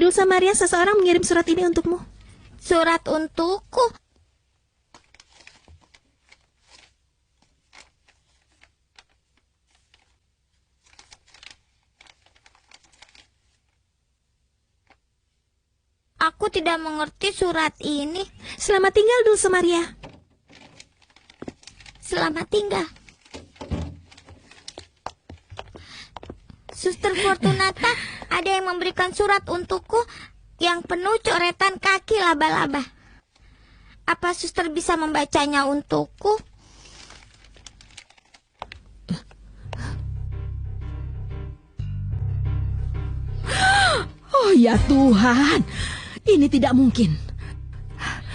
Dulce Maria, seseorang mengirim surat ini untukmu. Surat untukku? Aku tidak mengerti surat ini. Selamat tinggal, Dulce Maria. Selamat tinggal. Suster Fortunata, ada yang memberikan surat untukku yang penuh coretan kaki laba-laba. Apa suster bisa membacanya untukku? Oh ya Tuhan, ini tidak mungkin.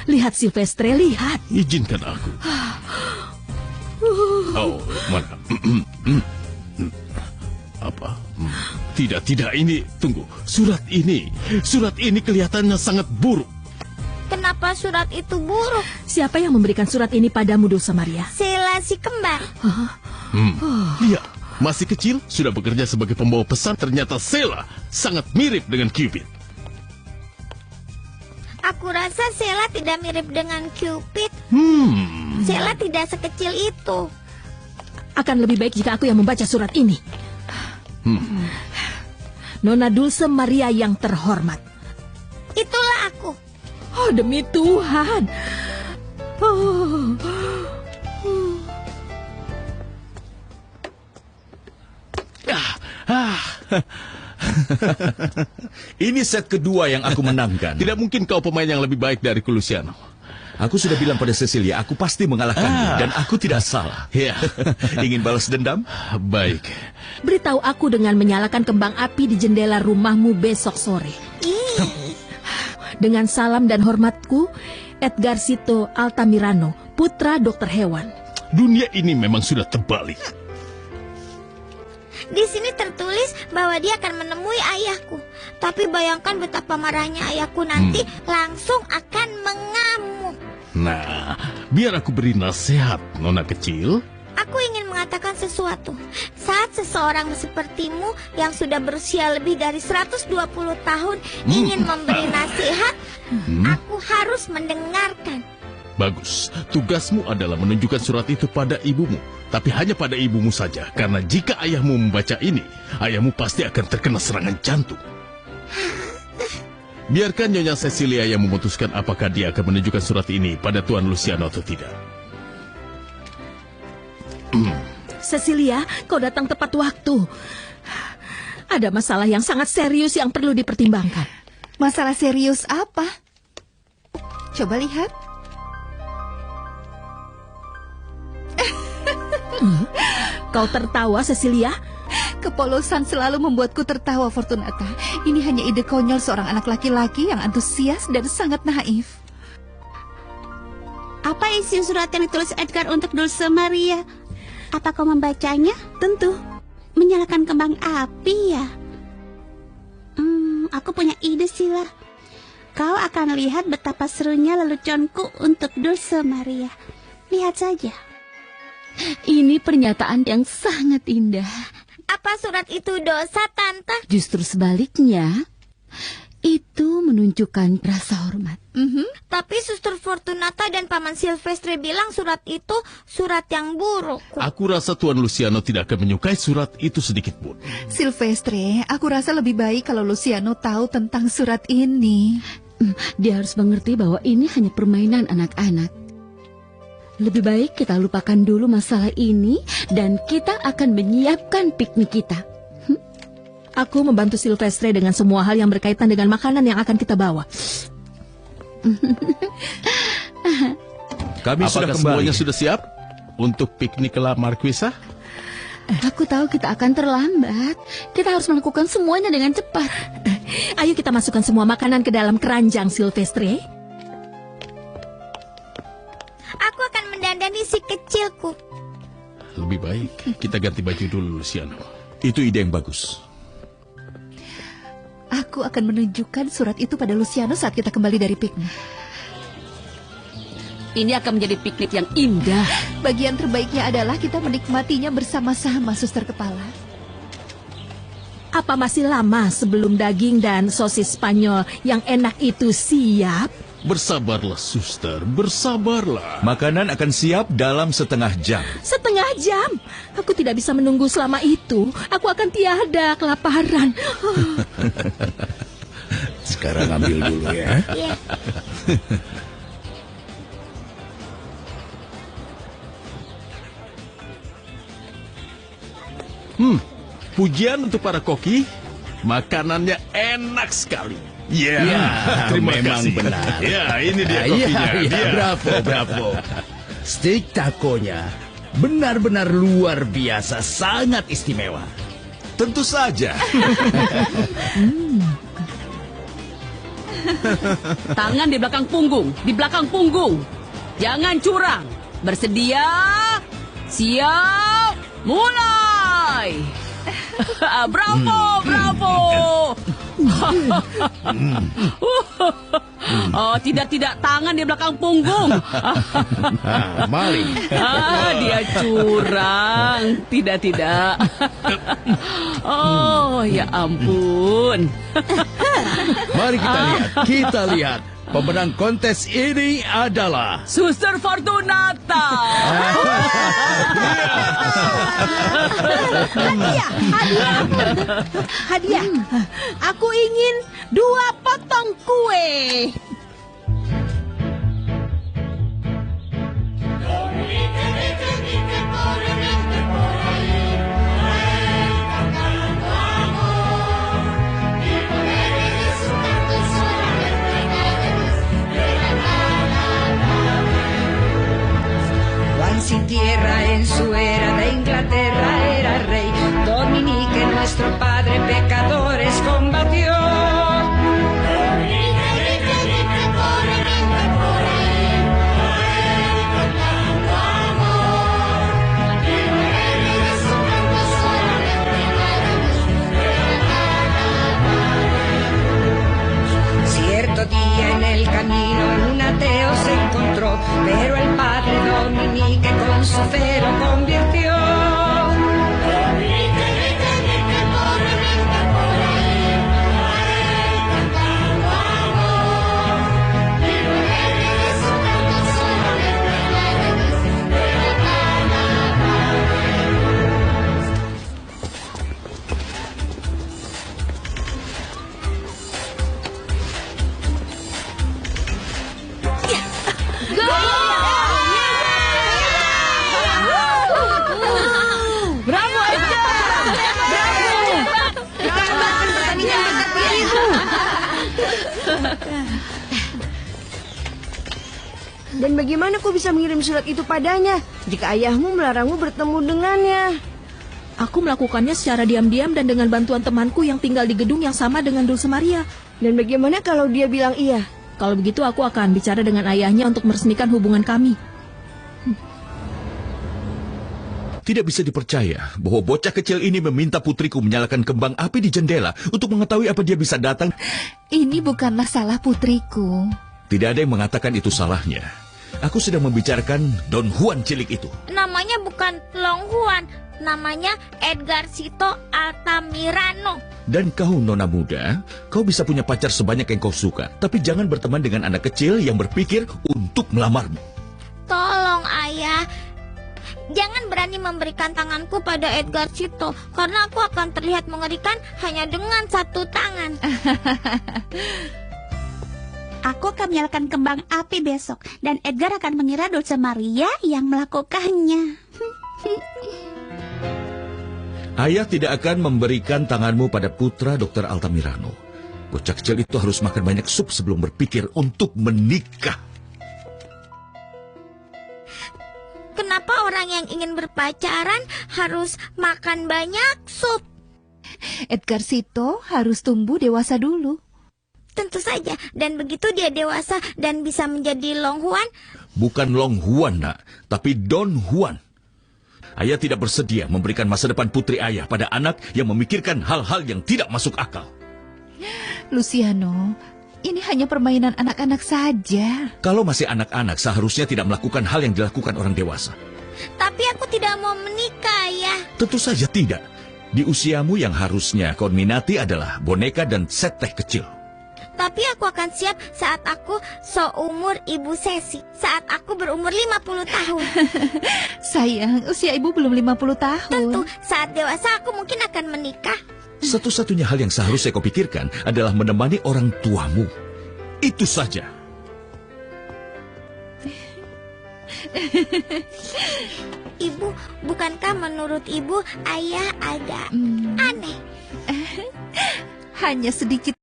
Lihat Silvestre, lihat. Izinkan aku. Oh, mana? Apa? Tidak, ini, tunggu. Surat ini kelihatannya sangat buruk. Kenapa surat itu buruk? Siapa yang memberikan surat ini padamu, Dulce Maria? Sheila si kembar. Lihat, masih kecil, sudah bekerja sebagai pembawa pesan. Ternyata Sheila sangat mirip dengan Cupid. Aku rasa Sheila tidak mirip dengan Cupid. Sheila tidak sekecil itu. Akan lebih baik jika aku yang membaca surat ini. Nona Dulce Maria yang terhormat. Itulah aku. Oh, demi Tuhan. Ini set kedua yang aku menangkan. Tidak mungkin kau pemain yang lebih baik dari Luciano. Aku sudah bilang pada Cecilia, aku pasti mengalahkannya. Dan aku tidak salah. Ya. Ingin balas dendam? Baik. Beritahu aku dengan menyalakan kembang api di jendela rumahmu besok sore. Dengan salam dan hormatku, Edgar Sito Altamirano, putra dokter hewan. Dunia ini memang sudah terbalik. Di sini tertulis bahwa dia akan menemui ayahku. Tapi bayangkan betapa marahnya ayahku nanti langsung akan mengamuk. Nah, biar aku beri nasihat, Nona kecil. Aku ingin mengatakan sesuatu. Saat seseorang sepertimu yang sudah berusia lebih dari 120 tahun ingin memberi nasihat, aku harus mendengarkan. Bagus, tugasmu adalah menunjukkan surat itu pada ibumu. Tapi hanya pada ibumu saja, karena jika ayahmu membaca ini, ayahmu pasti akan terkena serangan jantung. Biarkan Nyonya Cecilia yang memutuskan apakah dia akan menunjukkan surat ini pada Tuan Luciano atau tidak. Cecilia, kau datang tepat waktu. Ada masalah yang sangat serius yang perlu dipertimbangkan. Masalah serius apa? Coba lihat. Kau tertawa, Cecilia? Kepolosan selalu membuatku tertawa, Fortunata. Ini hanya ide konyol seorang anak laki-laki yang antusias dan sangat naif. Apa isi surat yang ditulis Edgar untuk Dulce Maria? Apa kau membacanya? Tentu. Menyalakan kembang api ya? Aku punya ide, Sheila. Kau akan lihat betapa serunya leluconku untuk Dulce Maria. Lihat saja. Ini pernyataan yang sangat indah. Apa surat itu dosa, Tante? Justru sebaliknya, itu menunjukkan rasa hormat. Tapi Suster Fortunata dan Paman Silvestre bilang surat itu surat yang buruk. Aku rasa Tuan Luciano tidak akan menyukai surat itu sedikit pun. Silvestre, aku rasa lebih baik kalau Luciano tahu tentang surat ini. Dia harus mengerti bahwa ini hanya permainan anak-anak. Lebih baik kita lupakan dulu masalah ini dan kita akan menyiapkan piknik kita. Aku membantu Silvestre dengan semua hal yang berkaitan dengan makanan yang akan kita bawa. Kami sudah Apakah kembali. semuanya sudah siap untuk piknik ke La Marquesa? Aku tahu kita akan terlambat. Kita harus melakukan semuanya dengan cepat. Ayo kita masukkan semua makanan ke dalam keranjang, Silvestre. Aku akan mendandani si kecilku. Lebih baik kita ganti baju dulu, Luciano. Itu ide yang bagus. Aku akan menunjukkan surat itu pada Luciano saat kita kembali dari piknik. Ini akan menjadi piknik yang indah. Bagian terbaiknya adalah kita menikmatinya bersama-sama, Suster Kepala. Apa masih lama sebelum daging dan sosis Spanyol yang enak itu siap? Bersabarlah, suster, bersabarlah. Makanan akan siap dalam setengah jam. Setengah jam? Aku tidak bisa menunggu selama itu. Aku akan tiada kelaparan. Sekarang ambil dulu ya. Iya. Pujian untuk para koki. Makanannya enak sekali. Ya, Ya, terima memang kasih. benar. Ya, ini dia Iya, kokinya. iya, Dia. bravo, bravo. Steak takonya benar-benar luar biasa, sangat istimewa. Tentu saja. Tangan di belakang punggung, di belakang punggung. Jangan curang. Bersedia? Siap? Mulai! Bravo, bravo! Oh, tidak, tangan di belakang punggung. Mari. Dia curang. Tidak. Oh, ya ampun. Mari kita lihat. Pemenang kontes ini adalah Suster Fortunata. Hadiah. Aku ingin 2 potong kue. Juan sin tierra en su era de Inglaterra era rey. Dominique nuestro padre pecadores combatió. Cierto día en el camino un ateo se encontró, pero el padre Dominique con su fe lo convirtió. Bravo, Edgar. Dan bagaimana kau bisa mengirim surat itu padanya jika ayahmu melarangmu bertemu dengannya? Aku melakukannya secara diam-diam dan dengan bantuan temanku yang tinggal di gedung yang sama dengan Dulce Maria. Dan bagaimana kalau dia bilang iya? Kalau begitu aku akan bicara dengan ayahnya untuk meresmikan hubungan kami. Tidak bisa dipercaya bahwa bocah kecil ini meminta putriku menyalakan kembang api di jendela untuk mengetahui apa dia bisa datang. Ini bukanlah salah putriku. Tidak ada yang mengatakan itu salahnya. Aku sedang membicarakan Don Juan cilik itu. Namanya bukan Long Juan, namanya Edgar Cito Altamirano. Dan kau, nona muda, kau bisa punya pacar sebanyak yang kau suka. Tapi jangan berteman dengan anak kecil yang berpikir untuk melamarmu. Tolong ayah, jangan berani memberikan tanganku pada Edgar Cito, karena aku akan terlihat mengerikan hanya dengan 1 tangan. Aku akan menyalakan kembang api besok, dan Edgar akan mengira Dulce Maria yang melakukannya. Ayah tidak akan memberikan tanganmu pada putra Dr. Altamirano. Bocah kecil itu harus makan banyak sup sebelum berpikir untuk menikah. Kenapa orang yang ingin berpacaran harus makan banyak sup? Edgar Cito harus tumbuh dewasa dulu. Tentu saja, dan begitu dia dewasa dan bisa menjadi Long Juan. Bukan Long Juan, nak, tapi Don Juan. Ayah tidak bersedia memberikan masa depan putri ayah pada anak yang memikirkan hal-hal yang tidak masuk akal. Luciano, ini hanya permainan anak-anak saja. Kalau masih anak-anak, seharusnya tidak melakukan hal yang dilakukan orang dewasa. Tapi aku tidak mau menikah, ayah. Tentu saja tidak. Di usiamu yang harusnya kau minati adalah boneka dan set teh kecil. Tapi aku akan siap saat aku seumur Ibu Sesi. Saat aku berumur 50 tahun. Sayang, usia ibu belum 50 tahun. Tentu saat dewasa aku mungkin akan menikah. Satu-satunya hal yang seharusnya kau pikirkan adalah menemani orang tuamu. Itu saja. Ibu, bukankah menurut ibu ayah agak aneh? Hanya sedikit